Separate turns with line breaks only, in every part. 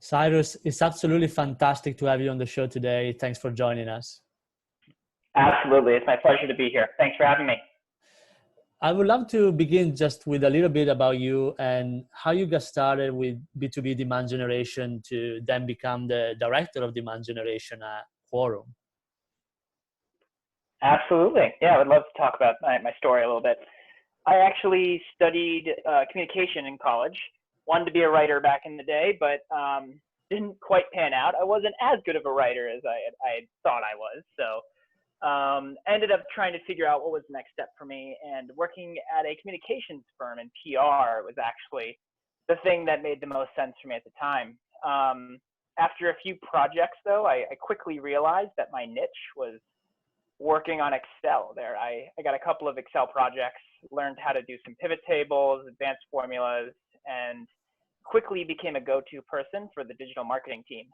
Cyrus, it's absolutely fantastic to have you on the show today. Thanks for joining us.
Absolutely. It's my pleasure to be here. Thanks for having me.
I would love to begin just with a little bit about you and how you got started with B2B demand generation to then become the director of demand generation at Quorum.
Absolutely. Yeah, I would love to talk about my story a little bit. I actually studied communication in college. Wanted to be a writer back in the day, but didn't quite pan out. I wasn't as good of a writer as I thought I was. So ended up trying to figure out what was the next step for me, and working at a communications firm in PR was actually the thing that made the most sense for me at the time. After a few projects though, I quickly realized that my niche was working on Excel there. I got a couple of Excel projects, learned how to do some pivot tables, advanced formulas, and quickly became a go-to person for the digital marketing team.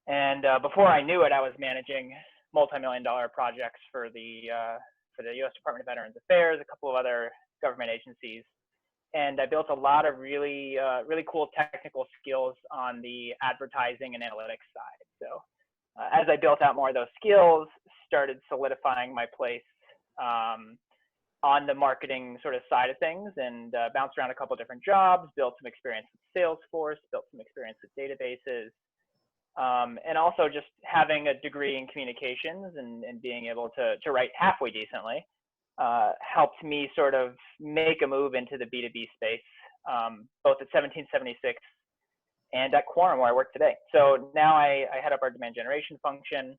And before I knew it, I was managing multi-million-dollar projects for the U.S. Department of Veterans Affairs, a couple of other government agencies, and I built a lot of really cool technical skills on the advertising and analytics side. So as I built out more of those skills, started solidifying my place on the marketing sort of side of things, and bounced around a couple of different jobs, built some experience with Salesforce, built some experience with databases. And also just having a degree in communications and being able to write halfway decently helped me sort of make a move into the B2B space, both at 1776 and at Quorum, where I work today. So now I head up our demand generation function,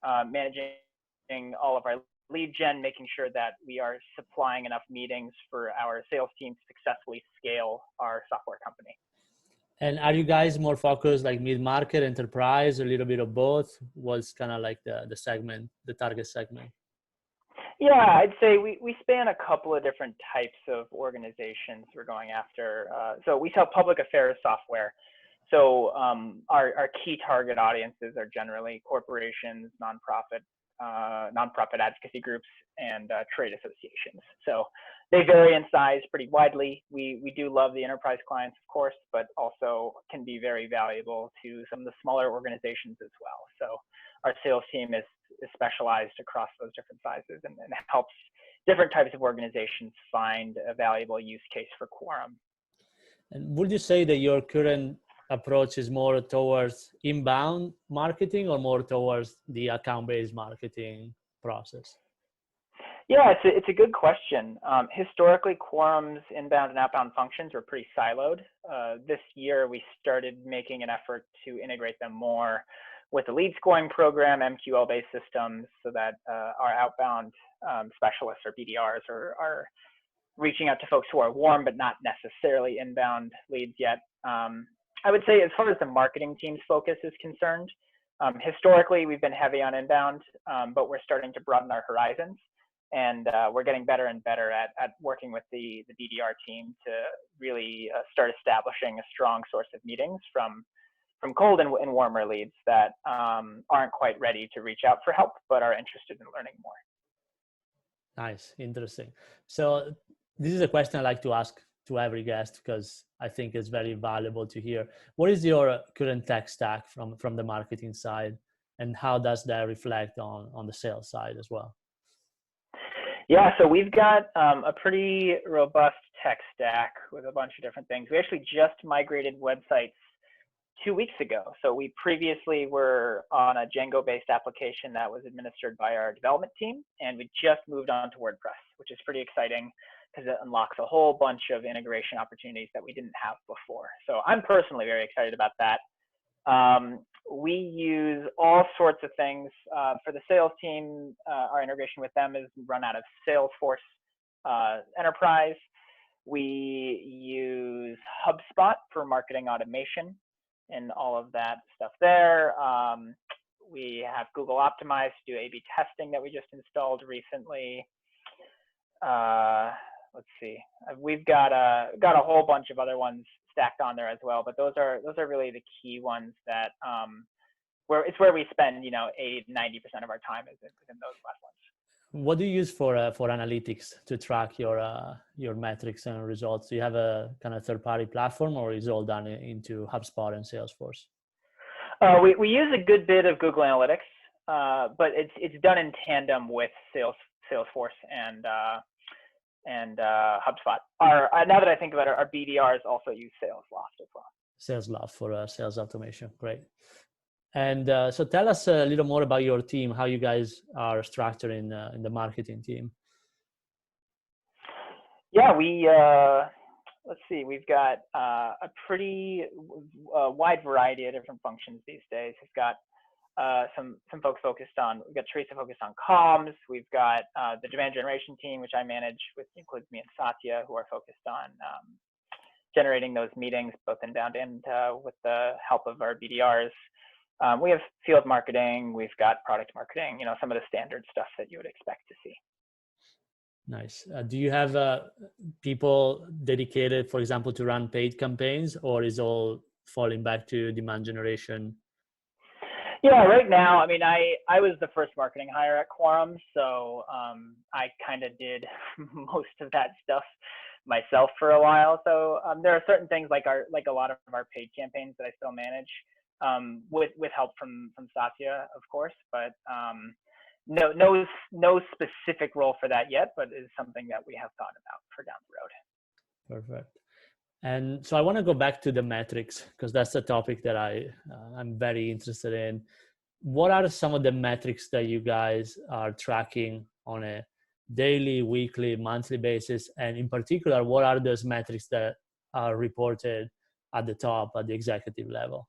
managing all of our lead gen, making sure that we are supplying enough meetings for our sales team to successfully scale our software company.
And are you guys more focused like mid-market, enterprise, a little bit of both? What's kind of like the segment, the target segment?
Yeah, I'd say we span a couple of different types of organizations we're going after. So we sell public affairs software. So our key target audiences are generally corporations, nonprofit advocacy groups, and trade associations. So they vary in size pretty widely. We do love the enterprise clients, of course, but also can be very valuable to some of the smaller organizations as well. So our sales team is specialized across those different sizes and helps different types of organizations find a valuable use case for Quorum.
And would you say that your current approach is more towards inbound marketing or more towards the account-based marketing process?
Yeah, it's a good question. Historically, Quorum's inbound and outbound functions were pretty siloed. This year, we started making an effort to integrate them more with the lead scoring program, MQL-based systems, so that our outbound specialists or BDRs are reaching out to folks who are warm but not necessarily inbound leads yet. I would say as far as the marketing team's focus is concerned, historically, we've been heavy on inbound, but we're starting to broaden our horizons. And we're getting better and better at working with the BDR team to really start establishing a strong source of meetings from cold and warmer leads that aren't quite ready to reach out for help, but are interested in learning more.
Nice, interesting. So this is a question I like to ask to every guest because I think it's very valuable to hear. What is your current tech stack from the marketing side, and how does that reflect on the sales side as well?
Yeah, so we've got a pretty robust tech stack with a bunch of different things. We actually just migrated websites 2 weeks ago. So we previously were on a Django-based application that was administered by our development team, and we just moved on to WordPress, which is pretty exciting because it unlocks a whole bunch of integration opportunities that we didn't have before. So I'm personally very excited about that. We use all sorts of things for the sales team. Our integration with them is run out of Salesforce Enterprise. We use HubSpot for marketing automation and all of that stuff there. We have Google Optimize to do A/B testing that we just installed recently. Let's see. We've got a whole bunch of other ones stacked on there as well, but those are really the key ones that where we spend 80-90% of our time is in those platforms.
what do you use for analytics to track your metrics and results? Do you have a kind of third-party platform, or is it all done into HubSpot and Salesforce?
We use a good bit of Google Analytics, but it's done in tandem with Salesforce and HubSpot. Now that I think about it, our BDRs also use SalesLoft as well.
SalesLoft for sales automation. Great. And so tell us a little more about your team, how you guys are structured in the marketing team.
Yeah, let's see, we've got a pretty wide variety of different functions these days. We've got some folks focused on, we've got Teresa focused on comms. We've got the demand generation team, which I manage, which includes me and Satya, who are focused on generating those meetings, both inbound and with the help of our BDRs. We have field marketing, we've got product marketing, some of the standard stuff that you would expect to see.
Nice. Do you have people dedicated, for example, to run paid campaigns, or is all falling back to demand generation?
Yeah, right now, I mean, I was the first marketing hire at Quorum, so I kind of did most of that stuff myself for a while. So there are certain things like a lot of our paid campaigns that I still manage with help from Satya, of course, but no specific role for that yet, but is something that we have thought about for down the road.
Perfect. And so I want to go back to the metrics, because that's the topic that I'm very interested in. What are some of the metrics that you guys are tracking on a daily, weekly, monthly basis? And in particular, what are those metrics that are reported at the top, at the executive level?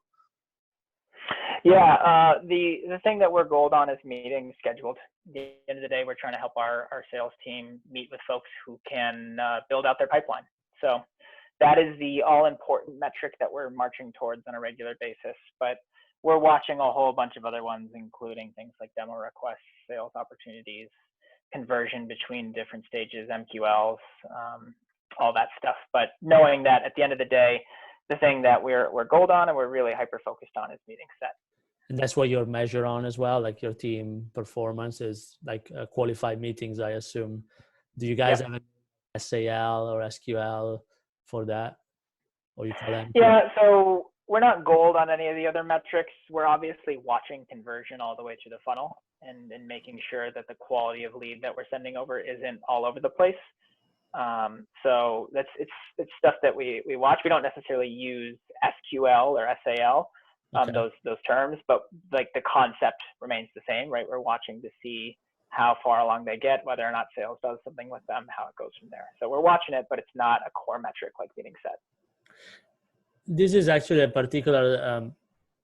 Yeah, the thing that we're gold on is meetings scheduled. At the end of the day, we're trying to help our sales team meet with folks who can build out their pipeline. So that is the all-important metric that we're marching towards on a regular basis. But we're watching a whole bunch of other ones, including things like demo requests, sales opportunities, conversion between different stages, MQLs, all that stuff. But knowing that at the end of the day, the thing that we're gold on and we're really hyper-focused on is meeting set.
And that's what you're measured on as well, like your team performance is like qualified meetings, I assume. Do you guys have an SAL or SQL for that? Or you call them?
Yeah, so we're not gold on any of the other metrics. We're obviously watching conversion all the way through the funnel and making sure that the quality of lead that we're sending over isn't all over the place. So it's stuff that we watch. We don't necessarily use SQL or SAL, those terms, but like the concept remains the same, right? We're watching to see how far along they get, whether or not sales does something with them, how it goes from there. So we're watching it, but it's not a core metric like meeting set.
This is actually a particular,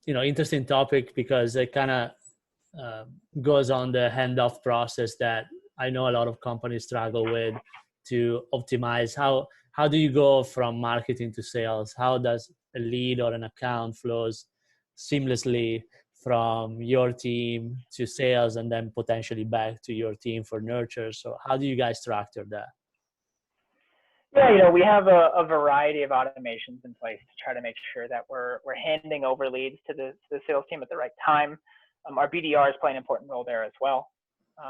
interesting topic, because it kind of goes on the handoff process that I know a lot of companies struggle with to optimize. How do you go from marketing to sales? How does a lead or an account flows seamlessly from your team to sales and then potentially back to your team for nurture? So how do you guys structure that?
Yeah, we have a variety of automations in place to try to make sure that we're handing over leads to the sales team at the right time. Our BDRs play an important role there as well,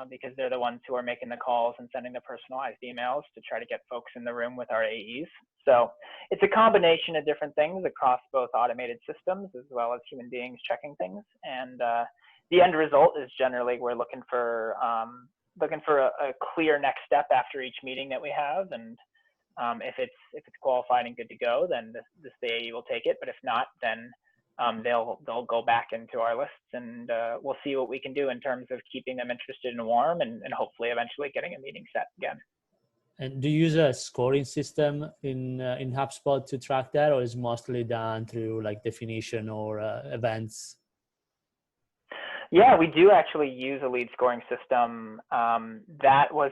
because they're the ones who are making the calls and sending the personalized emails to try to get folks in the room with our AEs. So it's a combination of different things across both automated systems as well as human beings checking things. And the end result is generally we're looking for a clear next step after each meeting that we have. And if it's qualified and good to go, then the AE will take it. But if not, then they'll go back into our lists, and we'll see what we can do in terms of keeping them interested and warm, and hopefully eventually getting a meeting set again.
And do you use a scoring system in HubSpot to track that, or is mostly done through like definition or events?
Yeah, we do actually use a lead scoring system. That was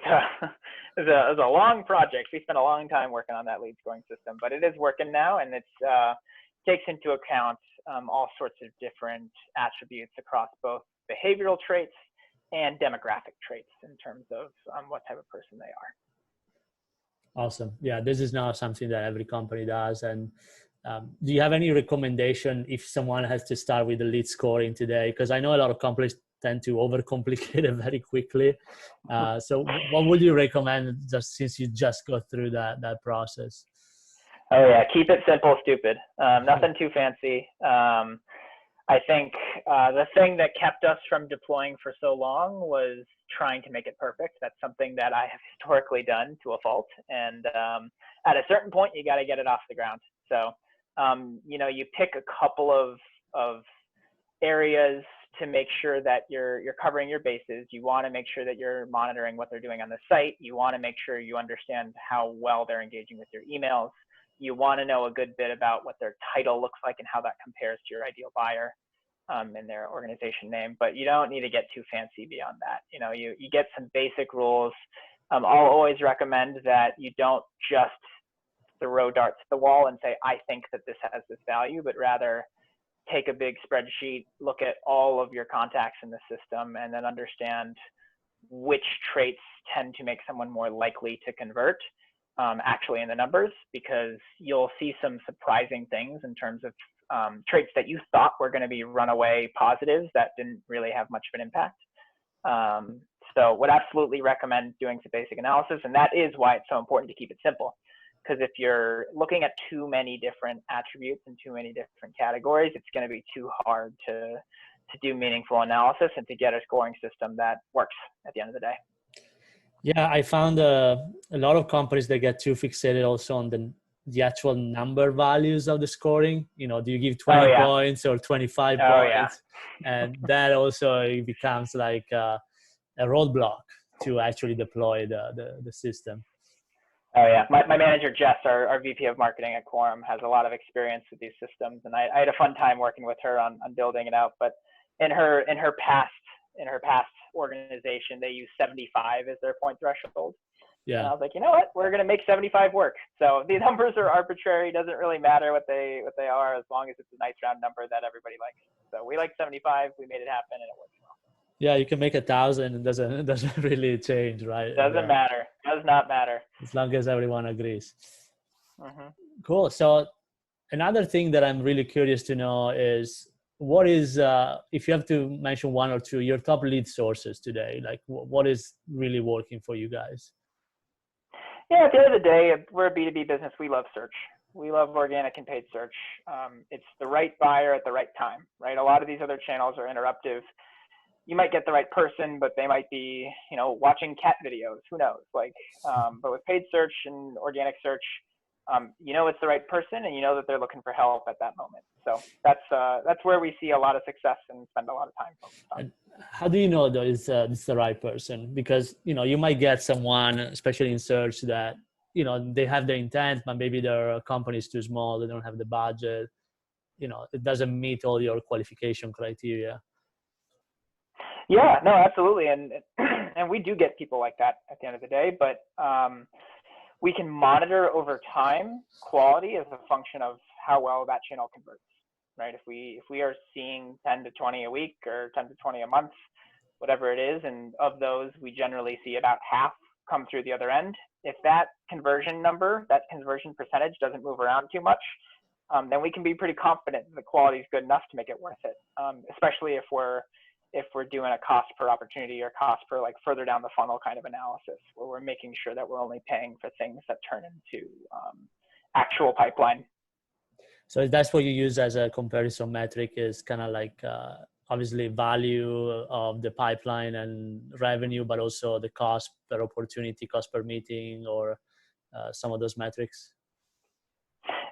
a long project. We spent a long time working on that lead scoring system, but it is working now, and it's takes into account all sorts of different attributes across both behavioral traits and demographic traits in terms of what type of person they are.
Awesome. Yeah, this is now something that every company does. And do you have any recommendation if someone has to start with the lead scoring today? Because I know a lot of companies tend to overcomplicate it very quickly. So what would you recommend, just since you just go through that process?
Oh yeah, keep it simple, stupid. Nothing too fancy. I think the thing that kept us from deploying for so long was trying to make it perfect. That's something that I have historically done to a fault. And at a certain point, you got to get it off the ground. So, you pick a couple of areas to make sure that you're covering your bases. You want to make sure that you're monitoring what they're doing on the site. You want to make sure you understand how well they're engaging with your emails. You want to know a good bit about what their title looks like and how that compares to your ideal buyer and their organization name. But you don't need to get too fancy beyond that. You get some basic rules. I'll always recommend that you don't just throw darts at the wall and say, I think that this has this value, but rather take a big spreadsheet, look at all of your contacts in the system, and then understand which traits tend to make someone more likely to convert actually in the numbers, because you'll see some surprising things in terms of traits that you thought were going to be runaway positives that didn't really have much of an impact. So would absolutely recommend doing some basic analysis, and that is why it's so important to keep it simple. Because if you're looking at too many different attributes and too many different categories, it's going to be too hard to do meaningful analysis and to get a scoring system that works at the end of the day.
Yeah, I found a lot of companies that get too fixated also on the actual number values of the scoring. Do you give 20 points or 25 points? And that also becomes like a roadblock to actually deploy the system.
Oh yeah, my manager Jess, our VP of marketing at Quorum, has a lot of experience with these systems, and I had a fun time working with her on building it out. But in her past organization, they use 75 as their point threshold. Yeah. And I was like, you know what? We're going to make 75 work. So the numbers are arbitrary. Doesn't really matter what they are, as long as it's a nice round number that everybody likes. So we like 75. We made it happen, and it works well.
Yeah, you can make 1,000. It doesn't really change, right?
Doesn't matter. Does not matter.
As long as everyone agrees.
Mm-hmm.
Cool. So another thing that I'm really curious to know is, what is, if you have to mention one or two, your top lead sources today? Like, what is really working for you guys?
Yeah, at the end of the day, we're a B2B business. We love search. We love organic and paid search. It's the right buyer at the right time, right? A lot of these other channels are interruptive. You might get the right person, but they might be, watching cat videos. Who knows? But with paid search and organic search, it's the right person, and that they're looking for help at that moment. So that's where we see a lot of success and spend a lot of time focused on.
And how do you know though it's the right person? Because you might get someone, especially in search, that they have the intent, but maybe their company is too small, they don't have the budget. It doesn't meet all your qualification criteria.
Yeah, no, absolutely, and we do get people like that at the end of the day, but we can monitor over time quality as a function of how well that channel converts, right? If we are seeing 10 to 20 a week or 10 to 20 a month, whatever it is, and of those, we generally see about half come through the other end. If that conversion percentage doesn't move around too much, then we can be pretty confident that the quality is good enough to make it worth it, especially if we're doing a cost per opportunity or cost per further down the funnel kind of analysis, where we're making sure that we're only paying for things that turn into actual pipeline.
So that's what you use as a comparison metric, is kind of obviously value of the pipeline and revenue, but also the cost per opportunity, cost per meeting, or some of those metrics.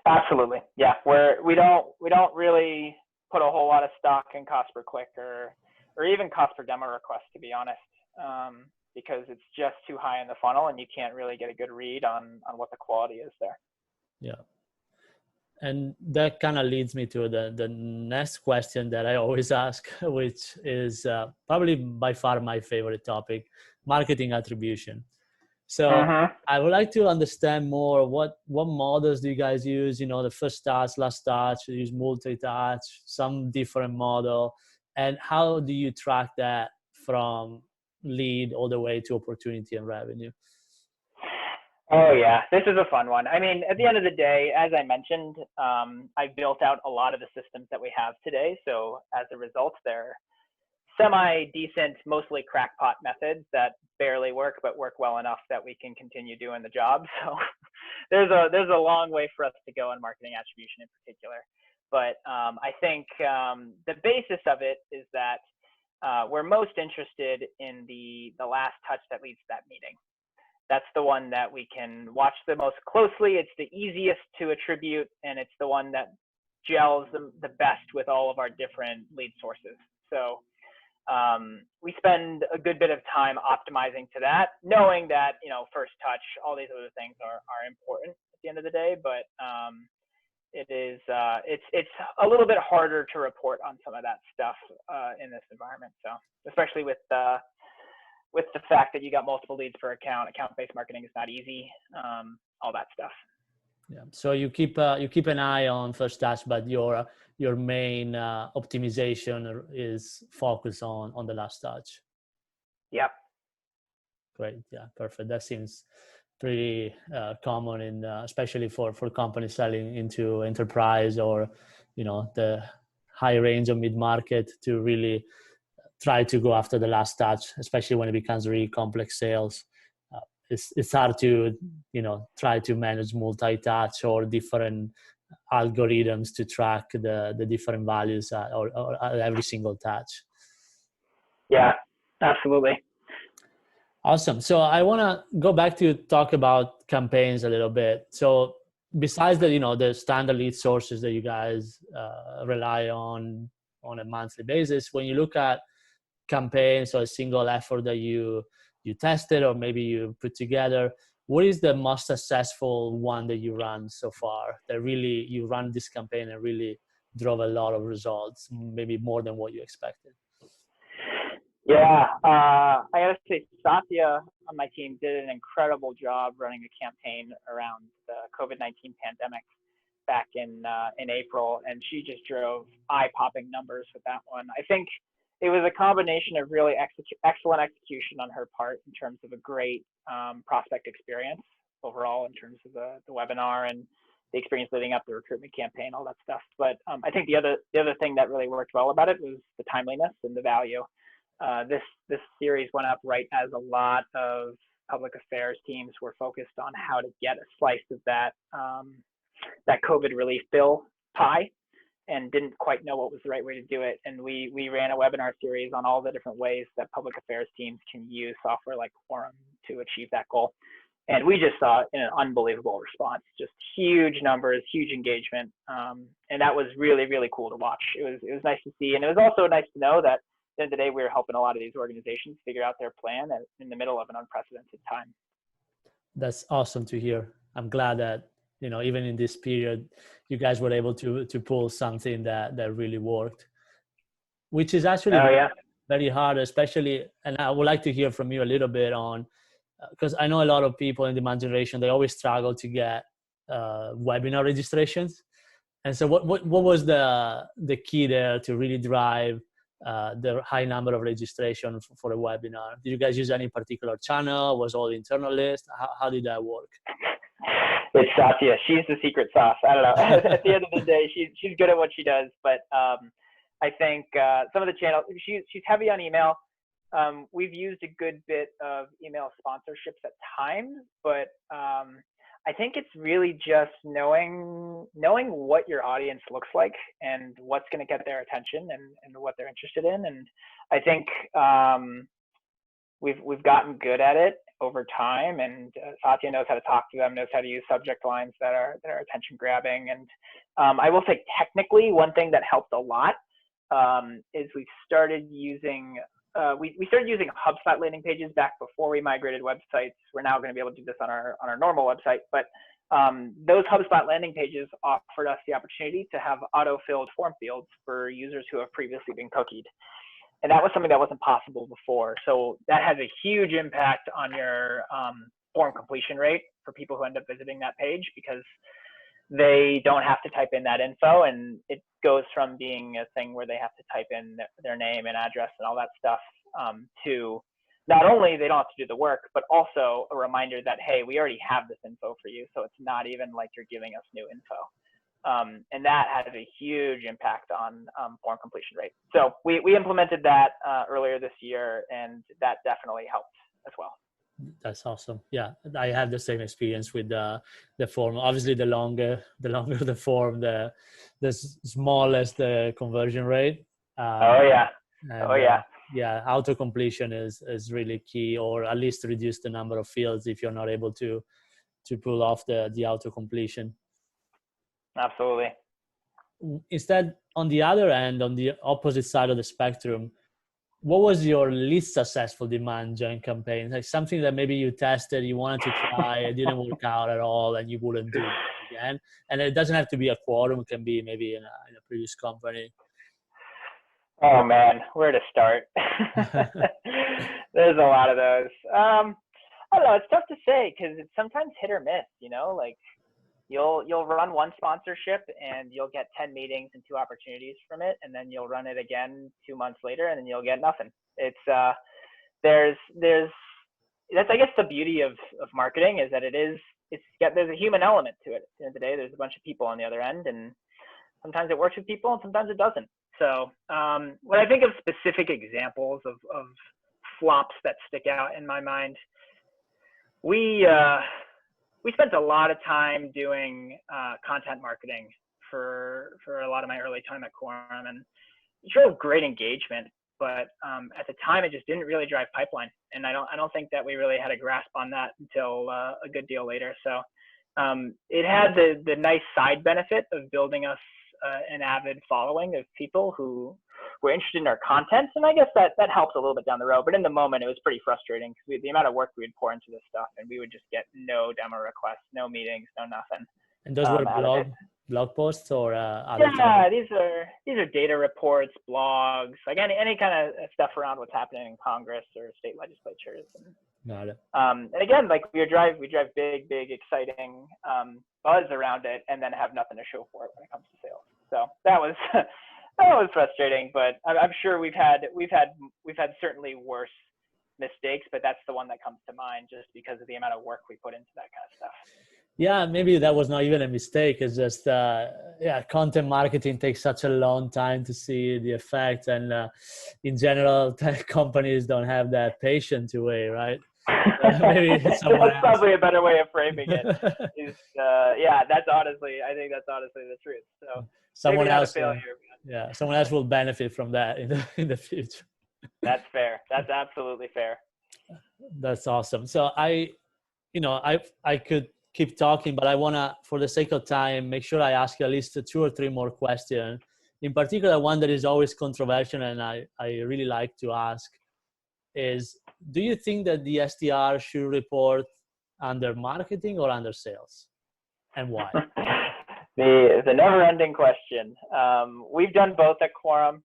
Absolutely. Yeah. We don't really put a whole lot of stock in cost per click or even cost per demo request, to be honest, because it's just too high in the funnel and you can't really get a good read on what the quality is there.
Yeah. And that kind of leads me to the next question that I always ask, which is probably by far my favorite topic, marketing attribution. So I would like to understand more, what models do you guys use? The first touch, last touch, you use multi-touch, some different model. And how do you track that from lead all the way to opportunity and revenue?
Oh yeah, this is a fun one. I mean, at the end of the day, as I mentioned, I built out a lot of the systems that we have today. So as a result, they're semi-decent, mostly crackpot methods that barely work, but work well enough that we can continue doing the job. So there's a long way for us to go on marketing attribution in particular. But I think the basis of it is that we're most interested in the last touch that leads to that meeting. That's the one that we can watch the most closely. It's the easiest to attribute, and it's the one that gels the best with all of our different lead sources. So we spend a good bit of time optimizing to that, knowing that, first touch, all these other things are important at the end of the day, but it's a little bit harder to report on some of that stuff in this environment. So especially with the fact that you got multiple leads per account-based marketing is not easy, all that stuff.
Yeah. So you keep an eye on first touch, but your main optimization is focused on the last touch.
Yep.
Great. Yeah. Perfect. That seems pretty common in especially for companies selling into enterprise or the high range of mid-market, to really try to go after the last touch, especially when it becomes really complex sales. It's hard to try to manage multi-touch or different algorithms to track the different values or every single touch.
Yeah, absolutely.
Awesome. So I want to go back to talk about campaigns a little bit. So besides the standard lead sources that you guys rely on a monthly basis, when you look at campaigns or a single effort that you tested or maybe you put together, what is the most successful one that you run so far, that really you run this campaign and really drove a lot of results, maybe more than what you expected?
Yeah, I gotta say, Satya on my team did an incredible job running a campaign around the COVID-19 pandemic back in April, and she just drove eye-popping numbers with that one. I think it was a combination of really excellent execution on her part in terms of a great prospect experience overall, in terms of the webinar and the experience leading up to the recruitment campaign, all that stuff. But I think the other thing that really worked well about it was the timeliness and the value. This series went up right as a lot of public affairs teams were focused on how to get a slice of that COVID relief bill pie, and didn't quite know what was the right way to do it. And we ran a webinar series on all the different ways that public affairs teams can use software like Quorum to achieve that goal. And we just saw an unbelievable response, just huge numbers, huge engagement. And that was really, really cool to watch. It was nice to see. And it was also nice to know that at the end of the day, we were helping a lot of these organizations figure out their plan in the middle of an unprecedented time.
That's awesome to hear. I'm glad that, even in this period, you guys were able to pull something that really worked, which is actually very hard, especially, and I would like to hear from you a little bit on, because I know a lot of people in demand generation, they always struggle to get webinar registrations. And so what was the key there to really drive the high number of registration for a webinar? Did you guys use any particular channel? Was all internal list? How did that work?
It's Satya. She's the secret sauce. I don't know. At the end of the day, she's good at what she does. But I think some of the channels, she's heavy on email. We've used a good bit of email sponsorships at times, but I think it's really just knowing what your audience looks like and what's going to get their attention and what they're interested in. And I think we've gotten good at it over time, and Satya knows how to talk to them, knows how to use subject lines that are attention grabbing. And I will say, technically, one thing that helped a lot is we started using HubSpot landing pages back before we migrated websites. We're now going to be able to do this on our normal website, but those HubSpot landing pages offered us the opportunity to have auto-filled form fields for users who have previously been cookied. And that was something that wasn't possible before. So that has a huge impact on your form completion rate for people who end up visiting that page, because they don't have to type in that info, and it goes from being a thing where they have to type in their name and address and all that stuff to not only they don't have to do the work, but also a reminder that, hey, we already have this info for you, so it's not even like you're giving us new info. And that has a huge impact on form completion rate. So we implemented that earlier this year, and that definitely helped as well.
That's awesome. Yeah, I had the same experience with the form. Obviously, the longer the form, the smallest the conversion rate.
Oh yeah.
And
Oh yeah.
yeah, auto completion is really key, or at least reduce the number of fields if you're not able to pull off the auto completion.
Absolutely.
Instead, on the other end, on the opposite side of the spectrum, what was your least successful demand gen campaign? Like something that maybe you tested, you wanted to try, it didn't work out at all, and you wouldn't do it again. And it doesn't have to be a Quorum; it can be maybe in a previous company.
Oh man, where to start? There's a lot of those. I don't know. It's tough to say because it's sometimes hit or miss. Like you'll run one sponsorship and you'll get 10 meetings and 2 opportunities from it, and then you'll run it again 2 months later and then you'll get nothing. It's there's that's, I guess, the beauty of marketing, is that there's a human element to it. At the end of the day, there's a bunch of people on the other end, and sometimes it works with people and sometimes it doesn't. So when I think of specific examples of flops that stick out in my mind, we spent a lot of time doing content marketing for a lot of my early time at Quorum, and it showed great engagement. But at the time, it just didn't really drive pipeline, and I don't think that we really had a grasp on that until a good deal later. So it had the nice side benefit of building us an avid following of people who were interested in our content, and I guess that helps a little bit down the road. But in the moment, it was pretty frustrating because the amount of work we would pour into this stuff, and we would just get no demo requests, no meetings, no nothing.
And those were blog posts or other
yeah, these are data reports, blogs, like any kind of stuff around what's happening in Congress or state legislatures.
Got it.
And again, like we drive big, exciting buzz around it, and then have nothing to show for it when it comes to sales. So that was that was frustrating, but I'm sure we've had certainly worse mistakes, but that's the one that comes to mind just because of the amount of work we put into that kind of stuff.
Yeah, maybe that was not even a mistake. It's just, content marketing takes such a long time to see the effect. And in general, tech companies don't have that patience to wait, right? Maybe
that's probably a better way of framing it. I think that's honestly the truth. So
someone else will benefit from that in the future.
That's fair. That's absolutely fair.
That's awesome. So I could keep talking, but I want to, for the sake of time, make sure I ask you at least 2 or 3 more questions. In particular, one that is always controversial and I really like to ask is, do you think that the SDR should report under marketing or under sales, and why?
The never-ending question. We've done both at Quorum.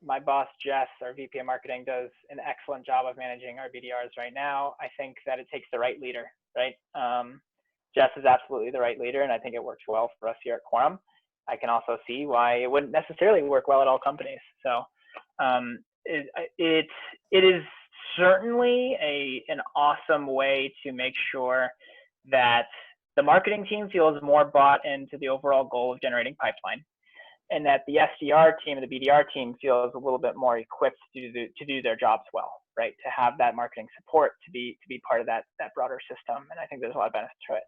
My boss, Jess, our VP of marketing, does an excellent job of managing our BDRs right now. I think that it takes the right leader, right? Jess is absolutely the right leader, and I think it works well for us here at Quorum. I can also see why it wouldn't necessarily work well at all companies. So it is certainly an awesome way to make sure that the marketing team feels more bought into the overall goal of generating pipeline, and that the SDR team and the BDR team feels a little bit more equipped to do their jobs well, right? To have that marketing support, to be part of that broader system. And I think there's a lot of benefits to it.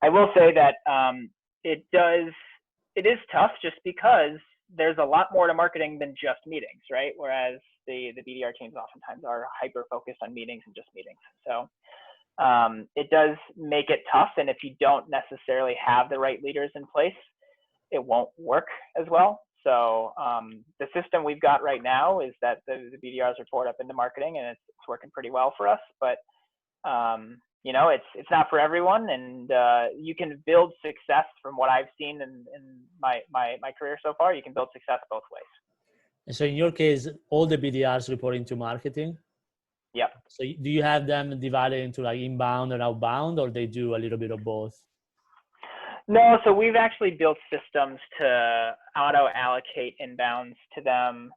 I will say that it is tough just because there's a lot more to marketing than just meetings, right? Whereas the BDR teams oftentimes are hyper focused on meetings and just meetings. So it does make it tough. And if you don't necessarily have the right leaders in place, it won't work as well. So the system we've got right now is that the BDRs report up into marketing, and it's working pretty well for us. But it's not for everyone, and you can build success from what I've seen in my career so far. You can build success both ways.
And so in your case, all the BDRs reporting to marketing?
Yep.
So do you have them divided into like inbound and outbound, or they do a little bit of both?
No, so we've actually built systems to auto allocate inbounds to them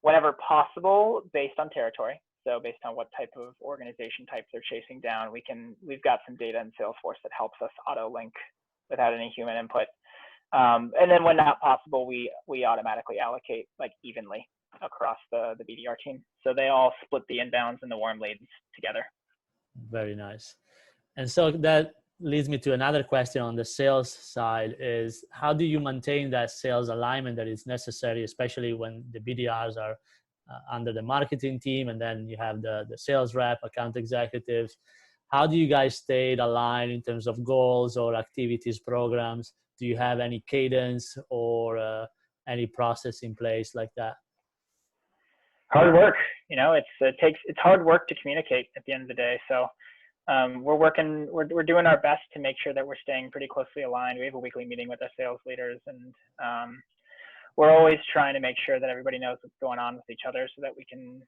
whenever possible based on territory. So based on what type of organization type they're chasing down, we've got some data in Salesforce that helps us auto link without any human input. And then when not possible, we automatically allocate like evenly across the BDR team. So they all split the inbounds and the warm leads together.
Very nice. And so that leads me to another question on the sales side is how do you maintain that sales alignment that is necessary, especially when the BDRs are under the marketing team and then you have the sales rep, account executives. How do you guys stay aligned in terms of goals or activities, programs? Do you have any cadence or any process in place like that?
Hard work, it's hard work to communicate at the end of the day. So we're doing our best to make sure that we're staying pretty closely aligned. We have a weekly meeting with our sales leaders, and we're always trying to make sure that everybody knows what's going on with each other so that we can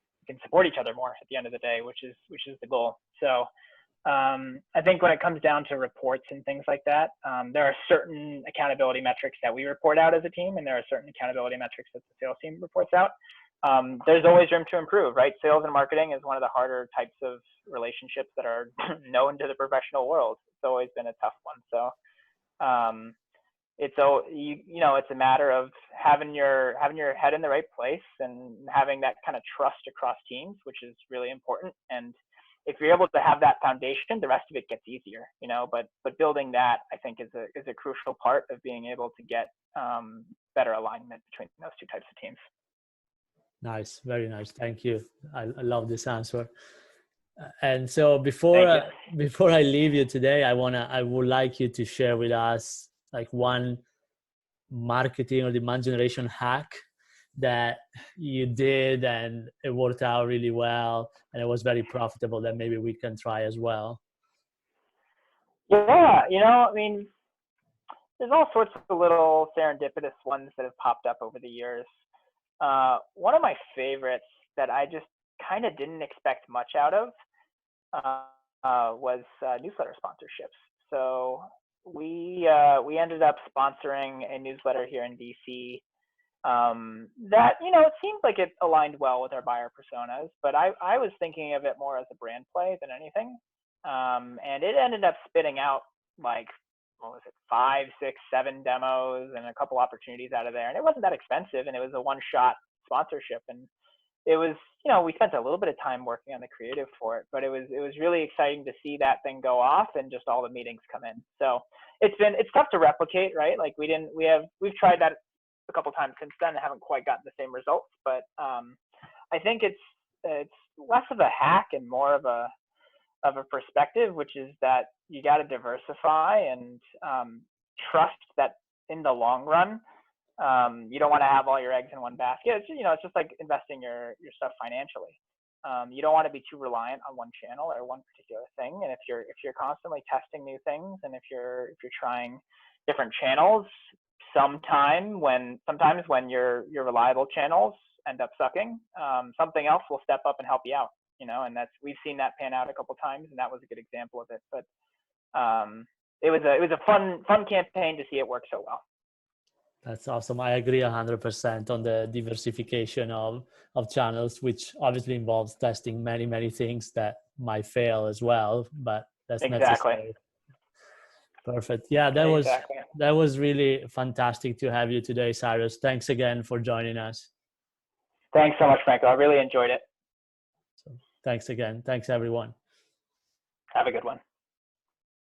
support each other more at the end of the day, which is the goal. So I think when it comes down to reports and things like that, there are certain accountability metrics that we report out as a team, and there are certain accountability metrics that the sales team reports out. There's always room to improve, right? Sales and marketing is one of the harder types of relationships that are known to the professional world. It's always been a tough one. So it's a matter of having your head in the right place and having that kind of trust across teams, which is really important. And if you're able to have that foundation, the rest of it gets easier, but building that, I think, is a crucial part of being able to get better alignment between those two types of teams.
Nice. Very nice. Thank you. I love this answer. And so before I leave you today, I would like you to share with us like one marketing or demand generation hack that you did and it worked out really well and it was very profitable that maybe we can try as well.
Yeah, there's all sorts of little serendipitous ones that have popped up over the years. One of my favorites that I just kind of didn't expect much out of was newsletter sponsorships. So we ended up sponsoring a newsletter here in DC that, it seemed like it aligned well with our buyer personas, but I was thinking of it more as a brand play than anything. And it ended up spitting out like, 5, 6, 7 demos and a couple opportunities out of there. And it wasn't that expensive, and it was a one-shot sponsorship. And it was, we spent a little bit of time working on the creative for it, but it was really exciting to see that thing go off and just all the meetings come in. So it's tough to replicate, right? Like we've tried that a couple times since then and haven't quite gotten the same results, but I think it's less of a hack and more of a perspective, which is that you got to diversify and trust that in the long run, you don't want to have all your eggs in one basket. It's just like investing your stuff financially. You don't want to be too reliant on one channel or one particular thing. And if you're constantly testing new things, and if you're trying different channels, sometimes when your reliable channels end up sucking, something else will step up and help you out. And we've seen that pan out a couple times, and that was a good example of it. But it was a fun campaign to see it work so well.
That's awesome. I agree 100% on the diversification of channels, which obviously involves testing many, many things that might fail as well, but that's necessary. Perfect. Yeah, that was really fantastic to have you today, Cyrus. Thanks again for joining us.
Thanks so much, Franco. I really enjoyed it.
So, thanks again. Thanks, everyone.
Have a good one.